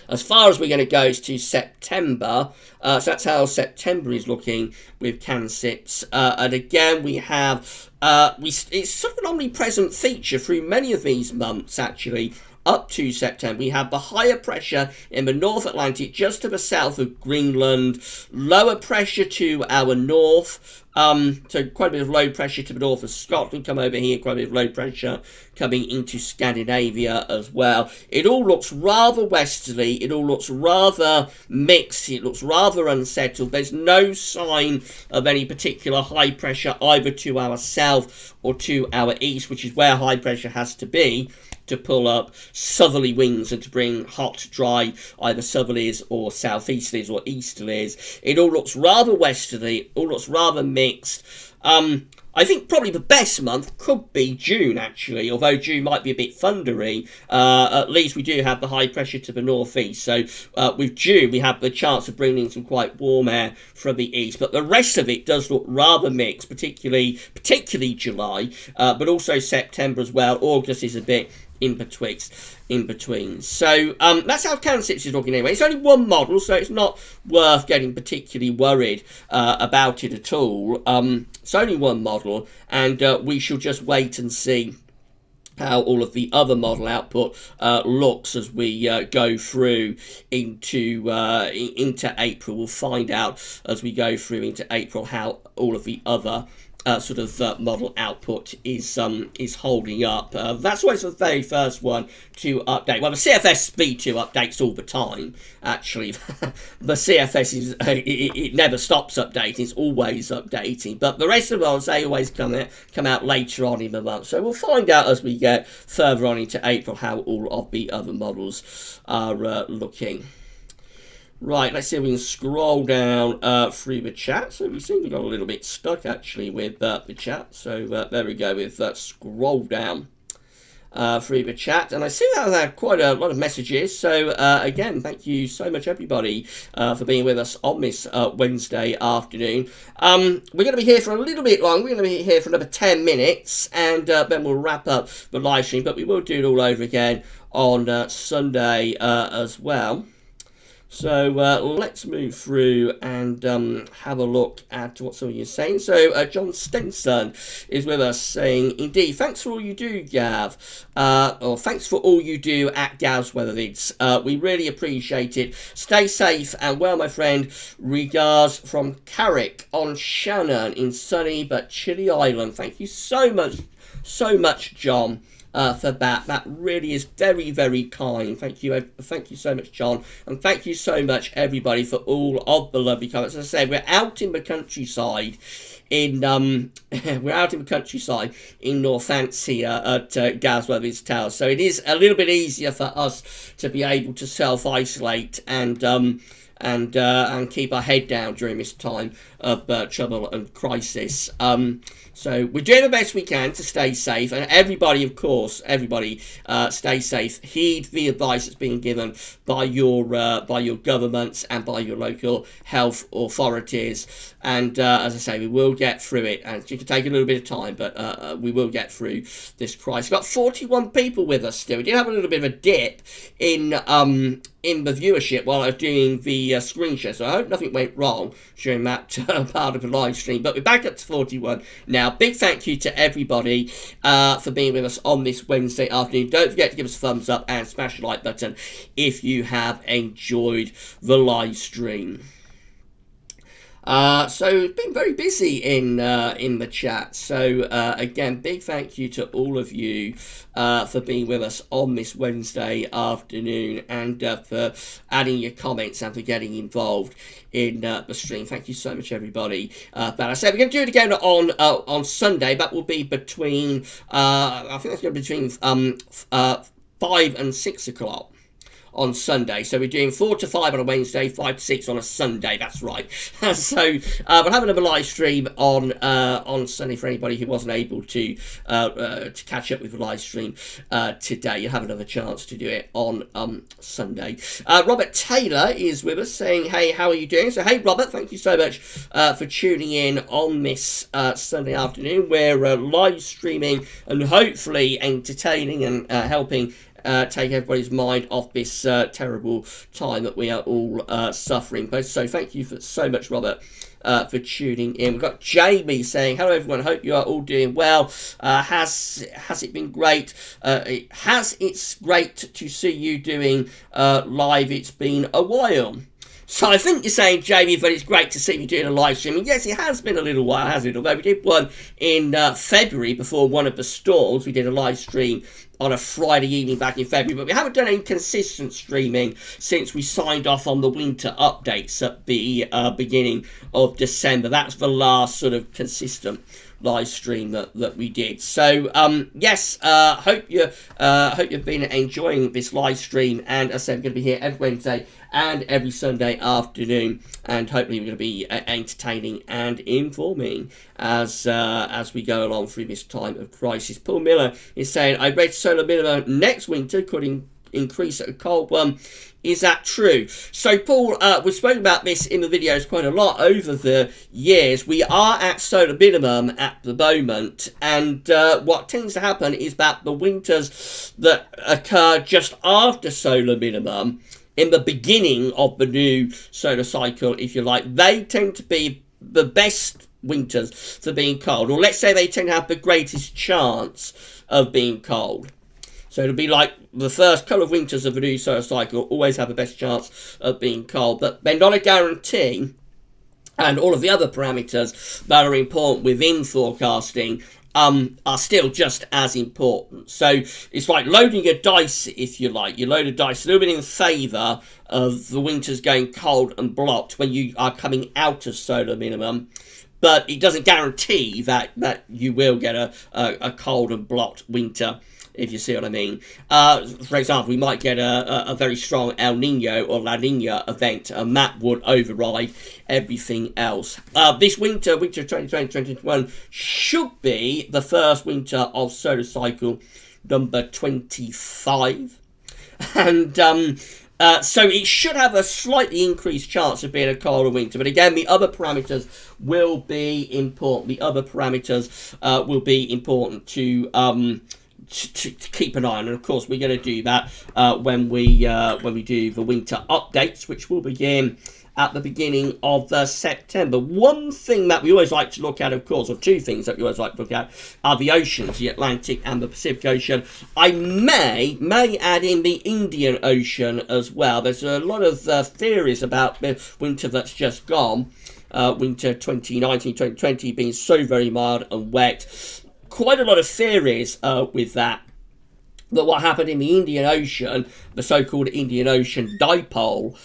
As far as we're going to go is to September, so that's how September is looking with Cansips. And again, we have, it's sort of an omnipresent feature through many of these months, actually. Up to September, we have the higher pressure in the North Atlantic just to the south of Greenland, lower pressure to our north, so quite a bit of low pressure to the north of Scotland, come over here, quite a bit of low pressure coming into Scandinavia as well. It all looks rather westerly, it all looks rather mixed, it looks rather unsettled. There's no sign of any particular high pressure either to our south or to our east, which is where high pressure has to be to pull up southerly winds and to bring hot, dry, either southerlies or southeasterlies or easterlies. It all looks rather westerly, it all looks rather mixed. I think probably the best month could be June, actually, although June might be a bit thundery. At least we do have the high pressure to the northeast. So with June, we have the chance of bringing in some quite warm air from the east. But the rest of it does look rather mixed, particularly July, but also September as well. August is a bit in between. So that's how Cansips is looking anyway. It's only one model, so it's not worth getting particularly worried about it at all. It's only one model, and we shall just wait and see how all of the other model output looks as we go through into April. We'll find out as we go through into April how all of the other model output is holding up. That's always the very first one to update. Well, the CFS V2 updates all the time, actually. The CFS is it never stops updating, it's always updating. But the rest of the models, they always come out later on in the month. So we'll find out as we get further on into April how all of the other models are looking. Right, let's see if we can scroll down through the chat. So we seem to got a little bit stuck, actually, with the chat. So there we go with scroll down through the chat. And I see that there are quite a lot of messages. So again, thank you so much, everybody, for being with us on this Wednesday afternoon. We're going to be here for a little bit long. We're going to be here for another 10 minutes. And then we'll wrap up the live stream. But we will do it all over again on Sunday as well. So let's move through and have a look at what some of you are saying. So John Stenson is with us saying, indeed, thanks for all you do, Gav. Or thanks for all you do at Gav's Weather Vids. We really appreciate it. Stay safe and well, my friend. Regards from Carrick on Shannon in sunny but chilly Ireland. Thank you so much, John. for that. That really is very, very kind. Thank you so much, John, and thank you so much, everybody, for all of the lovely comments. As I say, we're out in the countryside. We're out in the countryside in Northamptonshire at Gasworthy's Tower, so it is a little bit easier for us to be able to self-isolate and keep our head down during this time of trouble and crisis. So we're doing the best we can to stay safe, and everybody, of course, stay safe. Heed the advice that's being given by your governments and by your local health authorities. And as I say, we will get through it, and it can take a little bit of time, but we will get through this crisis. We've got 41 people with us still. We did have a little bit of a dip in the viewership while I was doing the screen share, so I hope nothing went wrong during that part of the live stream. But we're back up to 41 now. Big thank you to everybody for being with us on this Wednesday afternoon. Don't forget to give us a thumbs up and smash the like button if you have enjoyed the live stream. So it's been very busy in the chat. So again, big thank you to all of you for being with us on this Wednesday afternoon, and for adding your comments and for getting involved in the stream. Thank you so much, everybody. But I said we're going to do it again on Sunday. That will be between I think that's going to be between 5 and 6 o'clock. On Sunday, so we're doing 4 to 5 on a Wednesday, 5 to 6 on a Sunday. That's right. So we'll have another live stream on Sunday for anybody who wasn't able to catch up with the live stream today. You'll have another chance to do it on Sunday. Robert Taylor is with us, saying, "Hey, how are you doing?" So, hey, Robert, thank you so much for tuning in on this Sunday afternoon. We're live streaming and hopefully entertaining and helping take everybody's mind off this terrible time that we are all suffering. So thank you so much, Robert, for tuning in. We've got Jamie saying, "Hello everyone, hope you are all doing well. Has it been great? It's great to see you doing live. It's been a while." So I think you're saying, Jamie, but it's great to see you doing a live stream. And yes, it has been a little while, hasn't it? Although we did one in February before one of the storms. We did a live stream on a Friday evening back in February, but we haven't done any consistent streaming since we signed off on the winter updates at the beginning of December. That's the last sort of consistent live stream that we did. So yes, hope you've been enjoying this live stream, and as I said, we're going to be here every Wednesday and every Sunday afternoon, and hopefully we're going to be entertaining and informing as we go along through this time of crisis. Paul Miller is saying, "I read solar minimum next winter could increase at a cold one. Is that true?" So, Paul, we've spoken about this in the videos quite a lot over the years. We are at solar minimum at the moment, and what tends to happen is that the winters that occur just after solar minimum, in the beginning of the new solar cycle, if you like, they tend to be the best winters for being cold, or let's say they tend to have the greatest chance of being cold. So it'll be like the first couple of winters of the new solar cycle always have the best chance of being cold, but they're not a guarantee. And all of the other parameters that are important within forecasting are still just as important. So it's like loading a dice, if you like. You load a dice a little bit in favour of the winters going cold and blocked when you are coming out of solar minimum, but it doesn't guarantee that you will get a cold and blocked winter, if you see what I mean. For example, we might get a very strong El Nino or La Nina event, and that would override everything else. This winter 2020-2021, should be the first winter of solar cycle number 25. And so it should have a slightly increased chance of being a colder winter. But again, the other parameters will be important. The other parameters will be important to keep an eye on, and of course we're going to do that when we do the winter updates, which will begin at the beginning of September. One thing that we always like to look at, of course, or two things that we always like to look at, are the oceans, the Atlantic and the Pacific Ocean. I may add in the Indian Ocean as well. There's a lot of theories about the winter that's just gone, winter 2019-2020 being so very mild and wet. Quite a lot of theories with that. that what happened in the Indian Ocean, the so-called Indian Ocean dipole,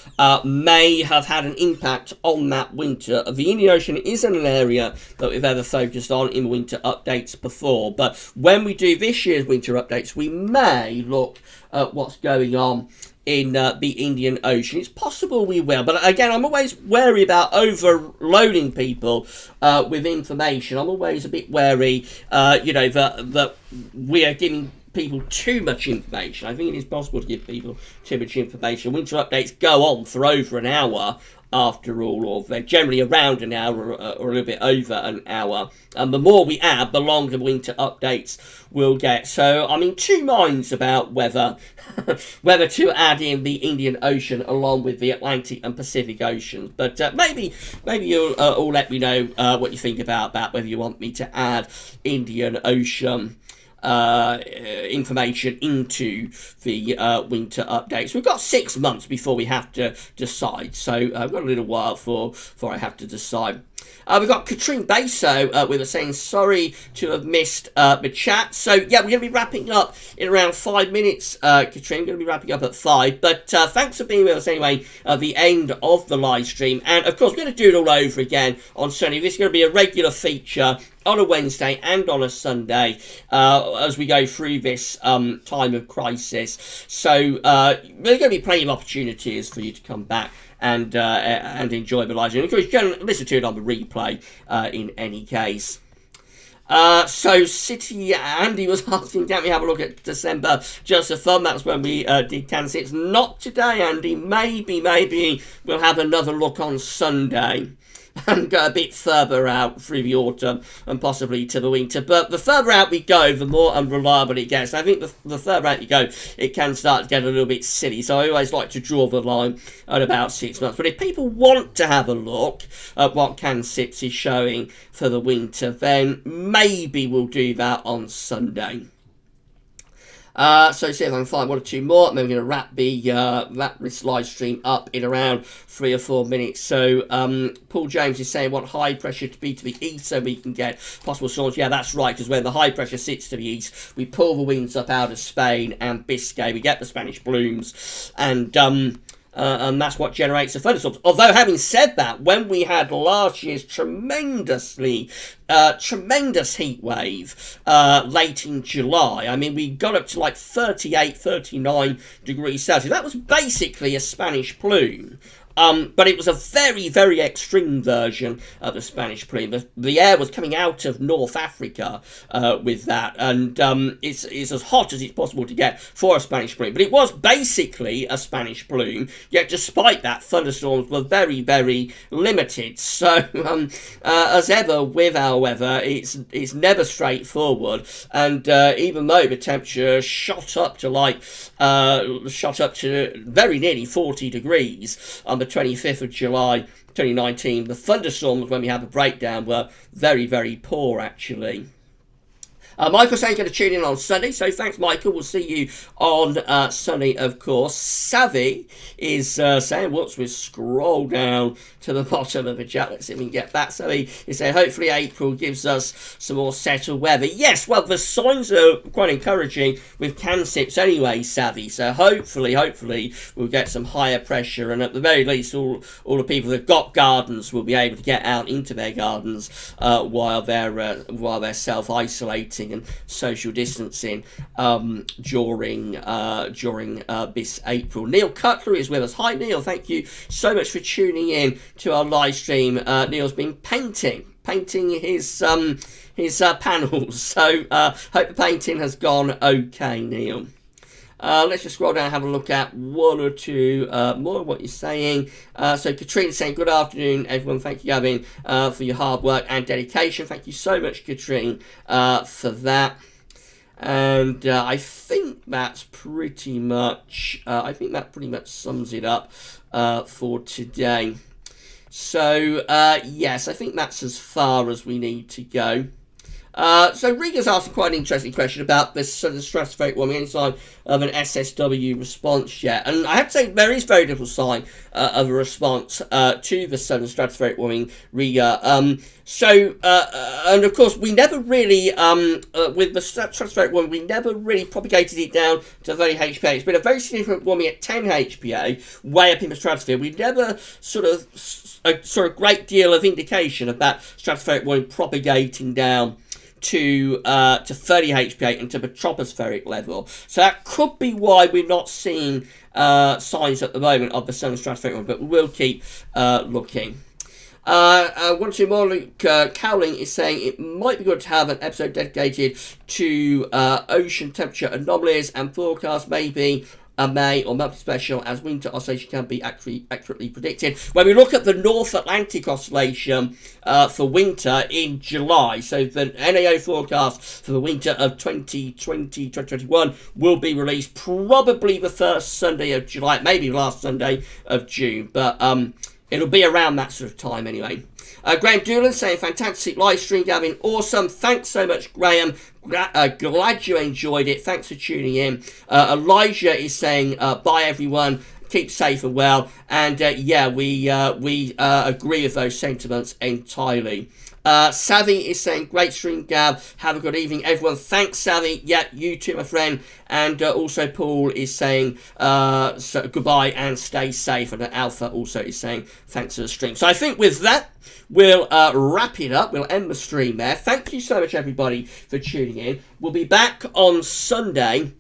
may have had an impact on that winter. The Indian Ocean isn't an area that we've ever focused on in winter updates before, but when we do this year's winter updates, we may look at what's going on in the Indian Ocean. It's possible we will, but again, I'm always wary about overloading people with information. I'm always a bit wary, that we are giving people too much information. I think it is possible to give people too much information. Winter updates go on for over an hour after all, or they're generally around an hour or a little bit over an hour. And the more we add, the longer winter updates will get. So I'm in two minds about whether to add in the Indian Ocean along with the Atlantic and Pacific Oceans. But maybe you'll all let me know what you think about that, whether you want me to add Indian Ocean information into the winter updates. We've got 6 months before we have to decide, so I've got a little while before I have to decide. We've got Katrine Baso with us saying sorry to have missed the chat. So yeah, we're going to be wrapping up in around 5 minutes, Katrine. We're going to be wrapping up at 5. But thanks for being with us anyway at the end of the live stream. And of course, we're going to do it all over again on Sunday. This is going to be a regular feature on a Wednesday and on a Sunday as we go through this time of crisis. So there's going to be plenty of opportunities for you to come back and enjoy the live stream. Of course, you can listen to it on the replay in any case. So City Andy was asking, can we have a look at December just for fun? That's when we did Kansas. It's not today, Andy. Maybe we'll have another look on Sunday and go a bit further out through the autumn and possibly to the winter. But the further out we go, the more unreliable it gets. I think the further out you go, it can start to get a little bit silly. So I always like to draw the line at about 6 months. But if people want to have a look at what CanSIPS is showing for the winter, then maybe we'll do that on Sunday. So see if I can find one or two more, and then we're going to wrap this live stream up in around 3 or 4 minutes. So Paul James is saying want high pressure to be to the east so we can get possible storms. Yeah, that's right, because when the high pressure sits to the east, we pull the winds up out of Spain and Biscay. We get the Spanish blooms, and that's what generates the thunderstorms. Although, having said that, when we had last year's tremendous heat wave late in July, I mean, we got up to like 38, 39 degrees Celsius. That was basically a Spanish plume. But it was a very, very extreme version of the Spanish plume. The air was coming out of North Africa with that, and it's as hot as it's possible to get for a Spanish plume. But it was basically a Spanish plume, yet despite that, thunderstorms were very, very limited. So, as ever with our weather, it's never straightforward, and even though the temperature shot up to very nearly 40 degrees on the 25th of July 2019, the thunderstorms when we had the breakdown were very, very poor actually. Michael's saying going to tune in on Sunday, so thanks Michael, we'll see you on Sunday of course. Savvy is saying, whoops, we'll scroll down to the bottom of the chat, let's see if we can get that. Savvy is saying hopefully April gives us some more settled weather. Yes, well the signs are quite encouraging with CanSIPS anyway, Savvy, so hopefully we'll get some higher pressure, and at the very least all the people that got gardens will be able to get out into their gardens while they're self-isolating and social distancing during this April. Neil Cutler is with us. Hi Neil, thank you so much for tuning in to our live stream. Neil's been painting his panels, so hope the painting has gone okay, Neil. Let's just scroll down and have a look at one or two more of what you're saying. So Katrina's saying, good afternoon, everyone. Thank you, Gavin, for your hard work and dedication. Thank you so much, Katrine, for that. And I think that's pretty much, sums it up for today. So, yes, I think that's as far as we need to go. So Riga's asking quite an interesting question about this sort of stratospheric warming, any sign of an SSW response yet. And I have to say there is very little sign of a response to the sudden stratospheric warming, Riga. And of course, we never really, with the stratospheric warming, we never really propagated it down to 30 HPA. It's been a very significant warming at 10 HPA, way up in the stratosphere. We never sort of a great deal of indication of that stratospheric warming propagating down to 30 HPA and to the tropospheric level. So that could be why we're not seeing signs at the moment of the sudden stratospheric warming, but we will keep looking. One or two more. Luke Cowling is saying it might be good to have an episode dedicated to ocean temperature anomalies and forecasts, maybe a May or monthly special, as winter oscillation can be accurately predicted. When we look at the North Atlantic oscillation for winter in July, so the NAO forecast for the winter of 2020-2021 will be released probably the first Sunday of July, maybe last Sunday of June, but it'll be around that sort of time anyway. Graham Doolan saying, fantastic live stream, Gavin. Awesome. Thanks so much, Graham. Glad you enjoyed it. Thanks for tuning in. Elijah is saying, bye, everyone. Keep safe and well. And yeah, we agree with those sentiments entirely. Savvy is saying, great stream, Gav. Have a good evening, everyone. Thanks, Savvy. Yeah, you too, my friend. And also Paul is saying so goodbye and stay safe. And Alpha also is saying thanks for the stream. So I think with that, we'll wrap it up. We'll end the stream there. Thank you so much, everybody, for tuning in. We'll be back on Sunday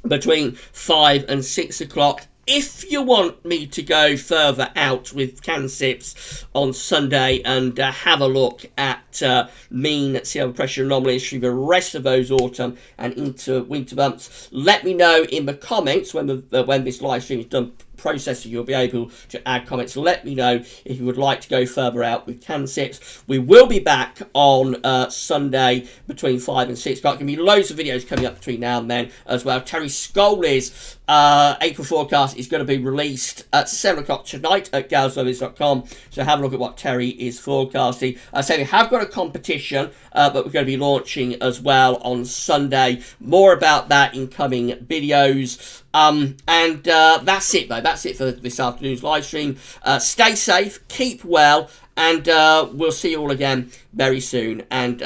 between 5 and 6 o'clock. If you want me to go further out with CanSIPs on Sunday and have a look at mean sea level pressure anomalies through the rest of those autumn and into winter months, let me know in the comments when this live stream is done processing. You'll be able to add comments. Let me know if you would like to go further out with CanSIPs. We will be back on Sunday between 5 and 6 o'clock. There's going to be loads of videos coming up between now and then as well. Terry Scoley's April forecast is going to be released at 7 o'clock tonight at galslovis.com. So have a look at what Terry is forecasting. So we have got a competition, but we're going to be launching as well on Sunday. More about that in coming videos. That's it, though. That's it for this afternoon's live stream. Stay safe, keep well, and we'll see you all again very soon. And